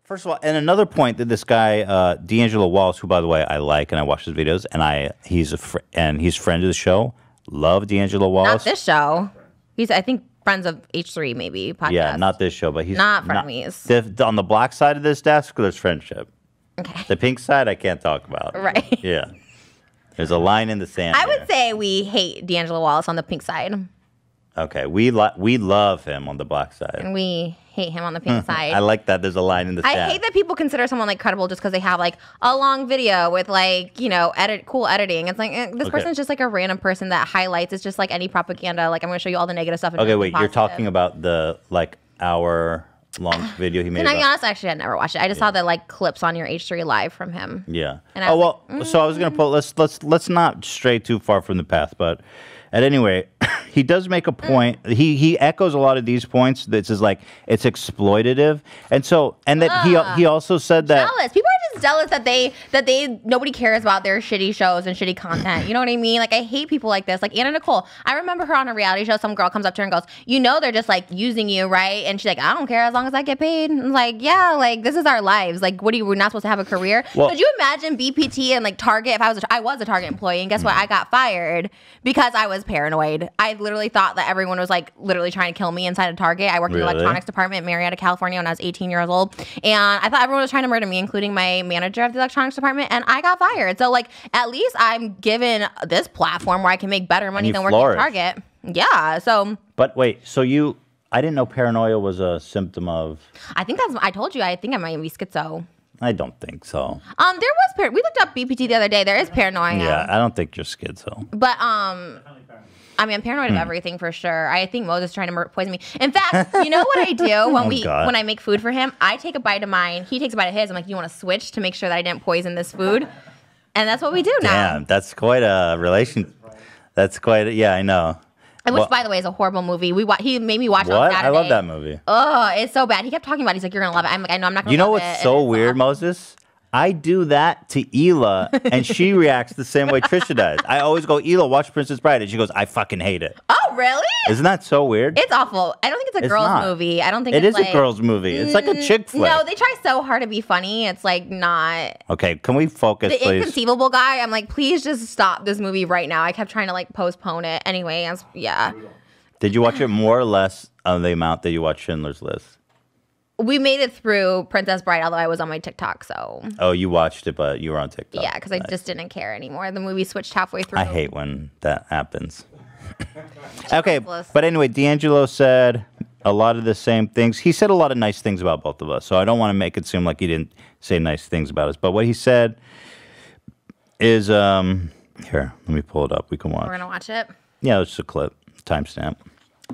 First of all, and another point that this guy, D'Angelo Wallace, who by the way I like and I watch his videos, and he's friend of the show. Love D'Angelo Wallace. Not this show. He's I think friends of H3 maybe podcast. Yeah, not this show, but he's not frenemies. On the black side of this desk, there's friendship. Okay. The pink side, I can't talk about. Right. Yeah. There's a line in the sand. I would say we hate D'Angelo Wallace on the pink side. Okay, we love him on the black side. And we hate him on the pink side. I like that. There's a line in the sand. I hate that people consider someone like credible just because they have like a long video with like, you know, cool editing. It's like this person's just like a random person that highlights. It's just like any propaganda. Like I'm going to show you all the negative stuff. And okay, wait. You're talking about the like hour-long video he made. Can I be honest? Actually, I never watched it. I just saw the like clips on your H3 Live from him. Yeah. And I was so I was going to put let's not stray too far from the path, but at any rate, he does make a point. He echoes a lot of these points. This is like it's exploitative, and that he also said that jealous. People are just jealous that they nobody cares about their shitty shows and shitty content. You know what I mean? Like I hate people like this. Like Anna Nicole. I remember her on a reality show. Some girl comes up to her and goes, "You know they're just like using you, right?" And she's like, "I don't care as long as I get paid." And I'm like, yeah, like this is our lives. Like, we're not supposed to have a career? Well, could you imagine BPT and like Target? If I was a Target employee, and guess what? I got fired because I was paranoid. I literally thought that everyone was like literally trying to kill me inside of Target. I worked in the electronics department in Marietta, California when I was 18 years old. And I thought everyone was trying to murder me, including my manager of the electronics department. And I got fired. So like at least I'm given this platform where I can make better money than working at Target. Yeah. So. But wait, I didn't know paranoia was a symptom of. I told you, I think I might be schizo. I don't think so. There was we looked up BPT the other day. There is paranoia. Yeah, I don't think you're schizo. But I mean, I'm paranoid of everything for sure. I think Moses is trying to poison me. In fact, you know what I do when I make food for him? I take a bite of mine. He takes a bite of his. I'm like, you want to switch to make sure that I didn't poison this food? And that's what we do now. Damn, that's quite a relation. That's quite. Yeah, I know. Which, by the way, is a horrible movie. He made me watch it on Saturday. I love that movie. Oh, it's so bad. He kept talking about it. He's like, you're going to love it. I'm like, I know I'm not going to love it. You know what's so weird, Moses? I do that to Hila, and she reacts the same way Trisha does. I always go, Hila, watch Princess Bride, and she goes, I fucking hate it. Oh, really? Isn't that so weird? It's awful. I don't think it's a girl's movie. I don't think it is a girl's movie. It's like a chick flick. No, they try so hard to be funny. It's like not. Okay, can we focus, please? The please? Inconceivable guy, I'm like, please just stop this movie right now. I kept trying to like postpone it. Anyway, yeah. Did you watch it more or less on the amount that you watched Schindler's List? We made it through Princess Bride, although I was on my TikTok, so. Oh, you watched it, but you were on TikTok. Yeah, because I just didn't care anymore. The movie switched halfway through. I hate when that happens. Okay, but anyway, D'Angelo said a lot of the same things. He said a lot of nice things about both of us, so I don't want to make it seem like he didn't say nice things about us. But what he said is, here, let me pull it up. We can watch. We're going to watch it? Yeah, it's a clip. Timestamp.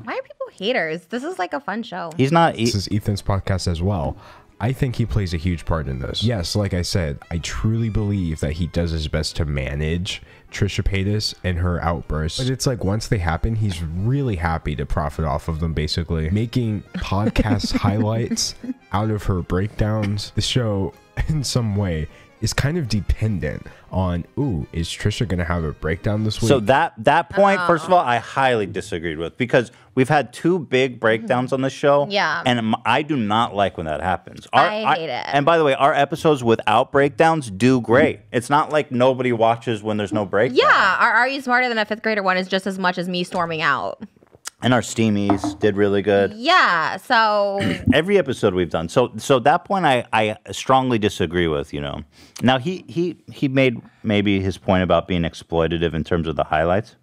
Why are people haters? This is like a fun show. He's not. This is Ethan's podcast as well. I think he plays a huge part in this. Yes, like I said, I truly believe that he does his best to manage Trisha Paytas and her outbursts. But it's like once they happen, he's really happy to profit off of them, basically. Making podcast highlights out of her breakdowns. The show, in some way, is kind of dependent on, ooh, is Trisha going to have a breakdown this week? So that point, first of all, I highly disagreed with, because we've had two big breakdowns on the show. Yeah. And I do not like when that happens. I hate it. And by the way, our episodes without breakdowns do great. It's not like nobody watches when there's no breakdown. Yeah. Our Are You Smarter Than a Fifth Grader one is just as much as me storming out. And our Steamies did really good. Yeah, so... Every episode we've done. So that point I strongly disagree with, you know. Now, he made maybe his point about being exploitative in terms of the highlights.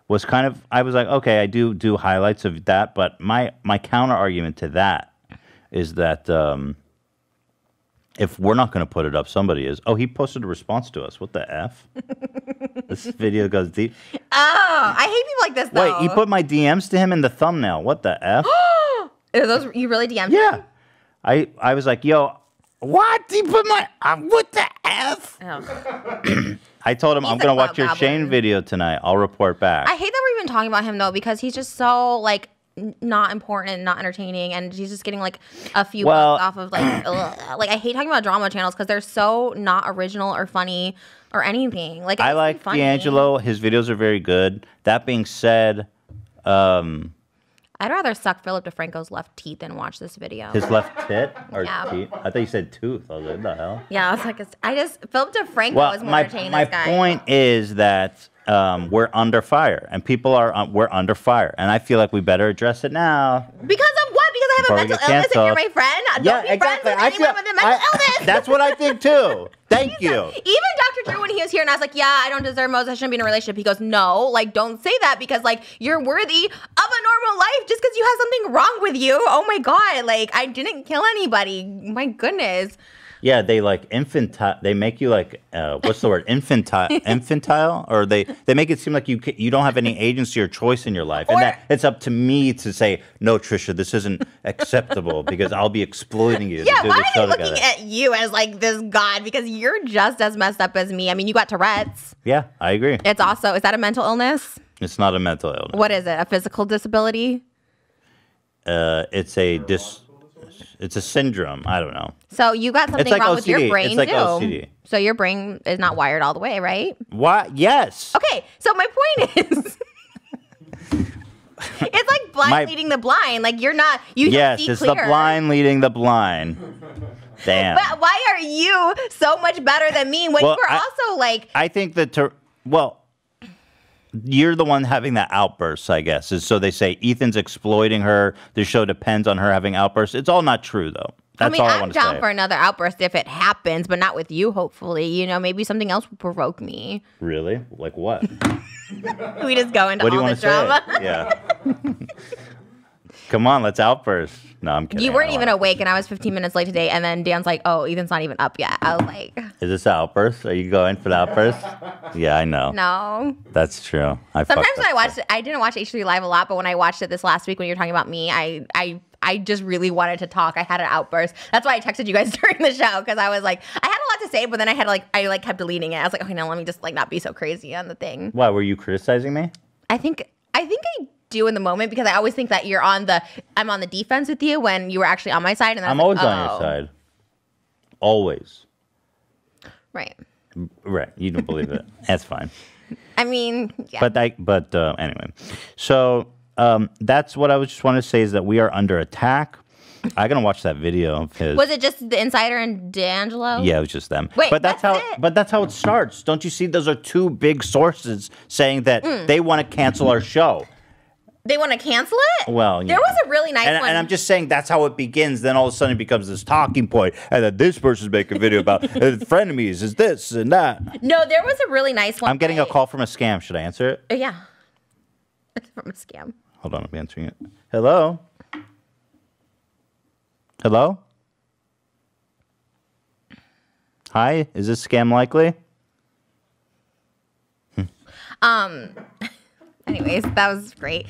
Was kind of... I was like, okay, I do highlights of that, but my counter-argument to that is that if we're not going to put it up, somebody is. Oh, he posted a response to us. What the F? This video goes deep. Oh, I hate people like this, though. Wait, he put my DMs to him in the thumbnail. What the F? Are those, you really DM'd him? Yeah. I was like, yo, what? He put my... what the F? Oh. I told him, I'm going to watch your Shane video tonight. I'll report back. I hate that we're even talking about him, though, because he's just so, like... not important and not entertaining, and he's just getting like a few bucks off of like like I hate talking about drama channels because they're so not original or funny or anything. Like I like D'Angelo, his videos are very good. That being said, I I'd rather suck Philip DeFranco's left teeth than watch this video. His left tit or Yeah. teeth? I thought you said tooth. I was like, what the hell? Yeah, I was like, Philip DeFranco is more entertaining. My this guy. point is that we're under fire, and people are we're under fire, and I feel like we better address it now. Because of what? Because I have Before a we mental get illness and you're canceled. my friend? Yeah, Don't be exactly. friends with anyone with a mental illness. That's what I think too. Thank you. Even Dr. Drew, when he was here, and I was like, yeah, I don't deserve most. I shouldn't be in a relationship. He goes, no, like, don't say that because, like, you're worthy of a normal life just because you have something wrong with you. Oh, my God. Like, I didn't kill anybody. My goodness. Yeah, they like infantile. They make you like what's the word? Infantile, or they make it seem like you don't have any agency or choice in your life, and that it's up to me to say no, Trisha, this isn't acceptable because I'll be exploiting you. Yeah, to do why this are show they looking together. at you as like this god? Because you're just as messed up as me. I mean, you got Tourette's. Yeah, I agree. It's also, is that a mental illness? It's not a mental illness. What is it? A physical disability? It's a syndrome. I don't know. So you got something like wrong with your OCD. brain It's like too. OCD. So your brain is not wired all the way, right? What? Yes. Okay, so my point is, it's like blind leading the blind. Like you're not, you Yes, see it's clear. the blind leading the blind. Damn. But why are you so much better than me when Well, you were also like? I think that you're the one having that outburst, I guess. Is so they say Ethan's exploiting her. The show depends on her having outbursts. It's all not true, though. That's all I I'm want to down say. for another outburst if it happens, but not with you. Hopefully, you know, maybe something else will provoke me. Really? Like what? We just go into What do you all want the to drama. say? Yeah. Come on, let's outburst. No, I'm kidding. You weren't I even don't awake, and I was 15 minutes late today. And then Dan's like, "Oh, Ethan's not even up yet." I was like, wanna- Is this an outburst? Are you going for the outburst? Yeah, I know. "No." That's true. Sometimes when I watched it, I didn't watch H3 Live a lot, but when I watched it this last week when you were talking about me, I just really wanted to talk. I had an outburst. That's why I texted you guys during the show because I was like, I had a lot to say, but then I kept deleting it. I was like, okay, no, let me just like not be so crazy on the thing. Why were you criticizing me? I think I do in the moment because I always think that I'm on the defense with you when you were actually on my side, and then I'm always on your side. Always. Right. Right. You don't believe it. That's fine. I mean, yeah. But anyway, so that's what I was just want to say is that we are under attack. I'm gonna watch that video of his. Was it just the Insider and D'Angelo? Yeah, it was just them. Wait, but that's how. it? But that's how it starts. Don't you see? Those are two big sources saying that they want to cancel our show. They want to cancel it? Well, there was a really nice one. And I'm just saying that's how it begins. Then all of a sudden it becomes this talking point, and then this person's making a video about frenemies is this and that. No, there was a really nice one. I'm getting a call from a scam. Should I answer it? Yeah. It's from a scam. Hold on, I'm answering it. Hello? Hello? Hi, is this scam likely? Anyways, that was great.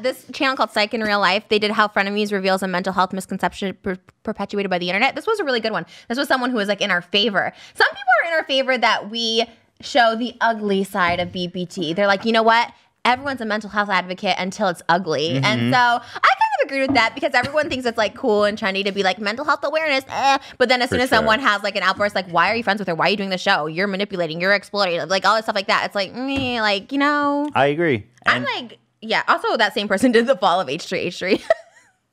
This channel called Psych in Real Life, they did How Frenemies Reveals a Mental Health Misconception Perpetuated by the Internet. This was a really good one. This was someone who was like in our favor. Some people are in our favor that we show the ugly side of BPT. They're like, you know what? Everyone's a mental health advocate until it's ugly. Mm-hmm. And so I kind of agree with that because everyone thinks it's like cool and trendy to be like mental health awareness. But then as soon as someone has like an outburst, like, why are you friends with her? Why are you doing the show? You're manipulating, you're exploiting, like all this stuff like that. It's like, like, you know. I agree. I'm like, yeah. Also, that same person did the fall of H3H3.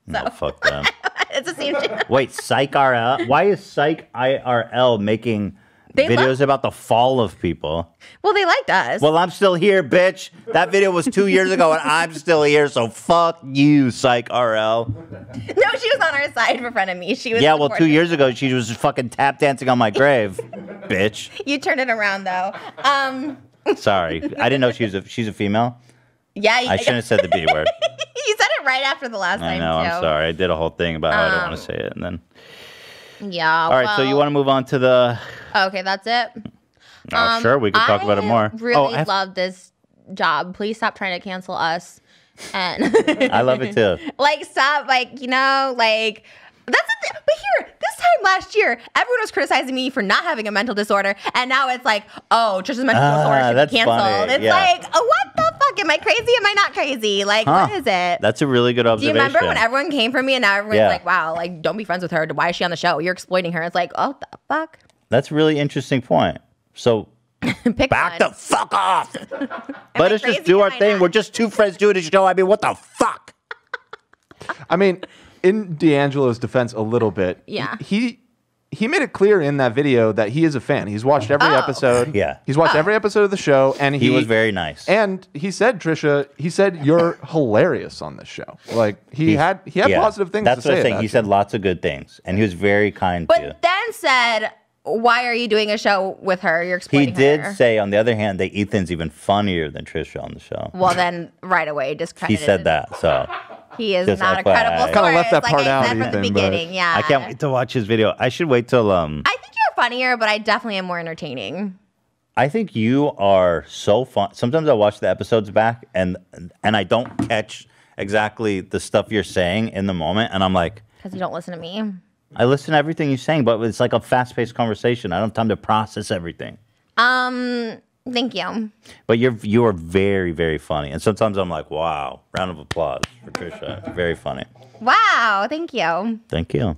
No, fuck them. It's the same thing. Wait, Psych RL? Why is Psych IRL making videos about the fall of people? Well, they liked us. Well, I'm still here, bitch. That video was 2 years ago, and I'm still here, so fuck you, Psych RL. No, she was on our side for front of me. She was. Yeah, well, 2 years ago, she was fucking tap dancing on my grave, bitch. You turned it around, though. Sorry. I didn't know she's a female. Yeah. I shouldn't have said the B word. You said it right after the last time, I know, too. I'm sorry. I did a whole thing about how I don't want to say it, and then... Yeah. All right, so you want to move on to the... Okay, that's it. Sure, we could talk about it more. I really love this job. Please stop trying to cancel us. And I love it too. Like, stop, like, you know, like, that's the thing. But here, this time last year, everyone was criticizing me for not having a mental disorder. And now it's like, oh, Trisha's mental disorder should be canceled. Funny. It's like, oh, what the fuck? Am I crazy? Am I not crazy? Like, what is it? That's a really good Do you observation. remember when everyone came for me and now everyone's like, wow, like, don't be friends with her. Why is she on the show? You're exploiting her. It's like, oh, the fuck? That's a really interesting point. So, back the fuck off. Let us just do our thing. We're just two friends doing a show. I mean, what the fuck? I mean, in D'Angelo's defense, a little bit. Yeah. He made it clear in that video that he is a fan. He's watched every episode. Yeah. He's watched every episode of the show, and He was very nice. And he said, Trisha, you're hilarious on this show. Like he had positive things That's to say. what I'm saying. about He you. said lots of good things, and he was very kind to you. But then said, why are you doing a show with her? You're He exploiting did her. say, on the other hand, that Ethan's even funnier than Trisha on the show. Well, then right away discredited. He said that, so He is Just not a FYI. credible source. Kinda left that like part I out, said from Ethan, the but- beginning. Yeah. I can't wait to watch his video. I should wait till I think you're funnier, but I definitely am more entertaining. I think you are so fun. Sometimes I watch the episodes back and I don't catch exactly the stuff you're saying in the moment, and I'm like, Because you don't listen to me. I listen to everything you're saying, but it's like a fast-paced conversation. I don't have time to process everything. Thank you. But you are very, very funny, and sometimes I'm like, wow, round of applause for Trisha. Very funny. Wow. Thank you. Thank you.